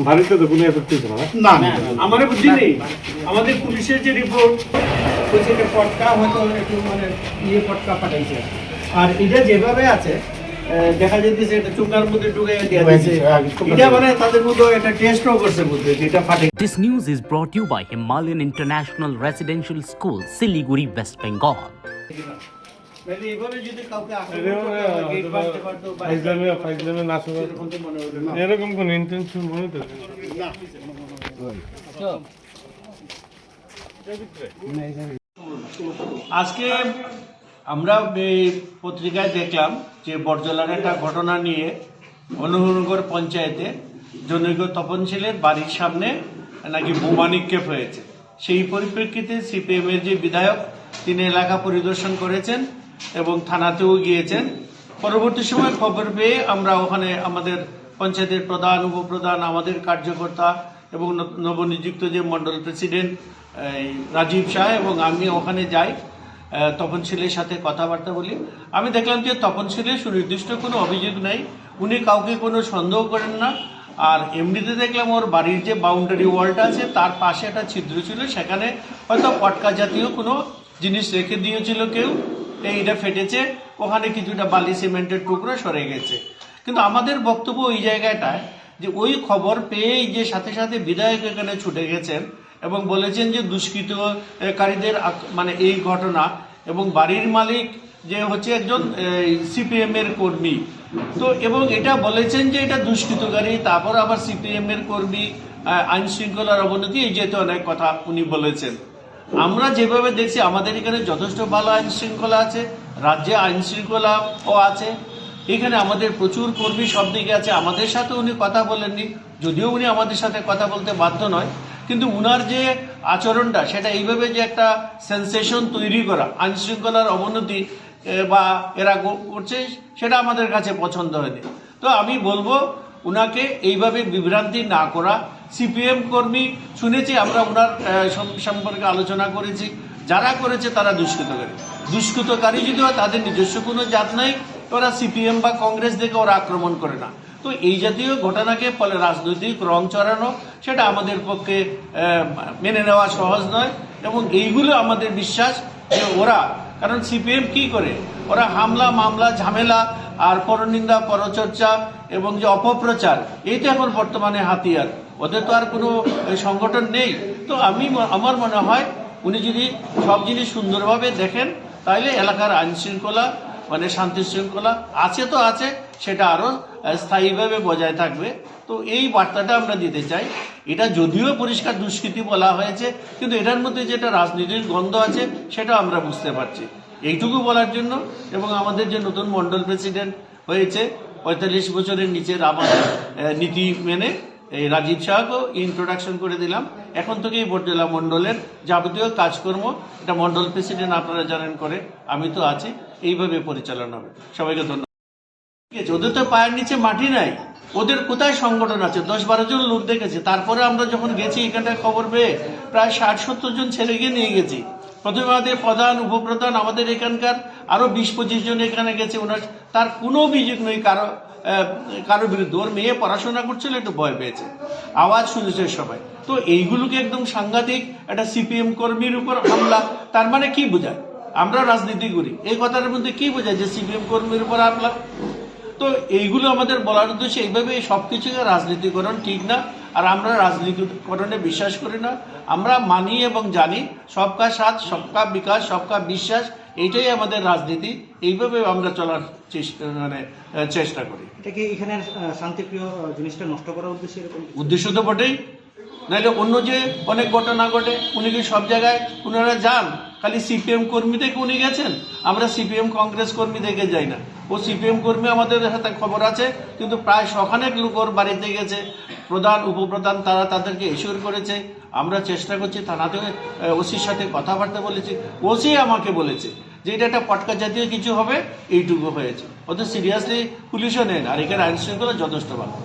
বাড়িতে তো কোনো এফেক্ট হয়েছে না না আমার বুদ্ধি নেই। আমাদের পুলিশের যে রিপোর্ট সেটা পটকা হয়তো একটু মানে পটকা পাঠাইছে, আর এটা যেভাবে আছে দেখা যাচ্ছে এটা চুঙ্গার মধ্যে ঢুকে দেওয়া দিয়েছে। এটা মানে তাদের মধ্যে একটা টেস্টও করছে বুঝতে যেটা ফাটে। This news is brought to you by Himalayan International Residential School, Siliguri, West Bengal. মানে এইভাবে যদি কাউকে এরকম কোন ইন্টেনশন মনে তো আজকে আমরা পত্রিকায় দেখলাম যে বরজলার একটা ঘটনা নিয়ে অনুহরনগর পঞ্চায়েতে জনৈক তপনশীলের বাড়ির সামনে নাকি বোমা নিক্ষেপ হয়েছে। সেই পরিপ্রেক্ষিতে সিপিএমের যে বিধায়ক তিনি এলাকা পরিদর্শন করেছেন এবং থানাতেও গিয়েছেন। পরবর্তী সময় খবর পেয়ে আমরা ওখানে আমাদের পঞ্চায়েতের প্রধান, উপপ্রধান, আমাদের কার্যকর্তা এবং নবনিযুক্ত যে মন্ডল প্রেসিডেন্ট রাজীব শাহ এবং আমি ওখানে যাই, তপনশীলের সাথে কথাবার্তা বলি। আমি দেখলাম যে তপনশীলের সুনির্দিষ্ট কোনো অভিযোগ নেই, উনি কাউকে কোনো সন্দেহ করেন না। আর এমনিতে দেখলাম ওর বাড়ির যে বাউন্ডারি ওয়ালটা আছে তার পাশে একটা ছিদ্র ছিল, সেখানে হয়তো পটকা জাতীয় কোনো জিনিস রেখে দিয়েছিল কেউ, এইটা ফেটেছে, ওখানে কিছুটা বালি সিমেন্টের টুকরো সরে গেছে। কিন্তু আমাদের বক্তব্য ওই জায়গাটায় যে ওই খবর পেয়েই যে সাথে সাথে বিধায়ক এখানে ছুটে গেছেন এবং বলেছেন যে দুষ্কৃতকারীদের মানে এই ঘটনা, এবং বাড়ির মালিক যে হচ্ছে একজন সিপিএম এর কর্মী, তো এবং এটা বলেছেন যে এটা দুষ্কৃতকারী, তারপর আবার সিপিএম এর কর্মী, আইন শৃঙ্খলার অবনতি, এই যেহেতু অনেক কথা উনি বলেছেন। আমরা যেভাবে দেখছি আমাদের এখানে যথেষ্ট ভালো আইন শৃঙ্খলা আছে, রাজ্যে আইন শৃঙ্খলাও আছে, এখানে আমাদের প্রচুর কর্মী সব দিকে আছে। আমাদের সাথে উনি কথা বলেননি, যদিও উনি আমাদের সাথে কথা বলতে বাধ্য নয়, কিন্তু উনার যে আচরণটা সেটা এইভাবে যে একটা সেন্সেশন তৈরি করা, আইন শৃঙ্খলার অবনতি বা এরা করছে, সেটা আমাদের কাছে পছন্দ হয়নি। তো আমি বলবো উনাকে এইভাবে বিভ্রান্তি না করা। সিপিএম কর্মী শুনেছি, আমরা ওনার সম্পর্কে আলোচনা করেছি, যারা করেছে তারা দুষ্কৃতকারী যদি হয় তাদের নিজস্ব কোনো জাত নাই, ওরা সিপিএম বা কংগ্রেস দেখে ওরা আক্রমণ করে না। তো এই জাতীয় ঘটনাকে ফলে রাজনৈতিক রং চড়ানো, সেটা আমাদের পক্ষে মেনে নেওয়া সহজ নয়। এবং এইগুলো আমাদের বিশ্বাস যে ওরা, কারণ সিপিএম কি করে, ওরা হামলা, মামলা, ঝামেলা আর পরনিন্দা, পরচর্চা এবং যে অপপ্রচার, এইটা এখন বর্তমানে হাতিয়ার। ওদের তো আর কোনো সংগঠন নেই। তো আমার মনে হয় উনি যদি সব জিনিস সুন্দরভাবে দেখেন, তাহলে এলাকার আইন শৃঙ্খলা মানে শান্তি শৃঙ্খলা আছে তো আছে, সেটা আরও স্থায়ীভাবে বজায় থাকবে। তো এই বার্তাটা আমরা দিতে চাই। এটা যদিও পরিষ্কার দুষ্কৃতি বলা হয়েছে, কিন্তু এটার মধ্যে যেটা রাজনীতির গন্ধ আছে সেটা আমরা বুঝতে পারছি। এইটুকু বলার জন্য, এবং আমাদের যে নতুন মন্ডল প্রেসিডেন্ট হয়েছে 45 বছরের নিচের আমাদের নীতি মেনে, এই রাজীব শাহকেও ইন্ট্রোডাকশন করে দিলাম। এখন থেকেই বরজলা মন্ডলের যাবতীয় কাজকর্ম এটা মন্ডল প্রেসিডেন্ট আপনারা জানেন করে, আমি তো আছি, এইভাবে পরিচালনা হবে। সবাইকে ধন্যবাদ। ওদের তো পায়ের নিচে মাটি নাই, ওদের কোথায় সংগঠন আছে? 10-12 জন লোক দেখেছে। তারপরে আমরা যখন গেছি এখানটায় খবর পেয়ে প্রায় 60-70 জন ছেলেকে নিয়ে গেছি। প্রথমে আমাদের প্রধান, উপপ্রধান, আমাদের এখানকার আরো 20-25 জন এখানে গেছে। ওনার তার কোনো অভিযোগ নেই কারো বিরুদ্ধে। ওর মেয়ে পড়াশোনা করছিল, একটু ভয় পেয়েছে, আওয়াজ শুনেছে সবাই। তো এইগুলোকে একদম সাংঘাতিক একটা সিপিএম কর্মীর উপর হামলা, তার মানে কি বোঝায়? আমরা রাজনীতি করি, এই কথার মধ্যে কি বোঝায় যে সিপিএম কর্মীর উপর হামলা? তো এইগুলো আমাদের বলার উদ্দেশ্যে, এইভাবে সবকিছুকে রাজনীতিকরণ ঠিক না। আর আমরা রাজনীতিকরণে বিশ্বাস করি না। আমরা মানি এবং জানি সবকা সাথ, সবকা বিকাশ, সবকা বিশ্বাস, এইটাই আমাদের রাজনীতি। এইভাবে আমরা চলার চেষ্টা করি। এটা কি এখানে শান্তিপ্রিয় জিনিসটা নষ্ট করার উদ্দেশ্য তো বটেই, নাহলে অন্য যে অনেক ঘটনা ঘটে। উনি কি সব জায়গায় ওনারা যান? খালি সিপিএম কর্মী থেকে উনি গেছেন, আমরা সিপিএম কংগ্রেস কর্মী থেকে যাই না। ও সিপিএম কর্মী আমাদের সাথে খবর আছে, কিন্তু প্রায় শখানেক লোক ওর বাড়িতে গেছে, প্রধান, উপপ্রধান, তারা তাদেরকে এশিওর করেছে। আমরা চেষ্টা করছি, থানাতে ওসির সাথে কথাবার্তা বলেছি, ওসি আমাকে বলেছে যে এটা একটা পটকা জাতীয় কিছু হবে, এইটুকু হয়েছে। অত সিরিয়াসলি পুলিশও নেন, আর এখানে আইন শৃঙ্খলা যথেষ্ট ভালো।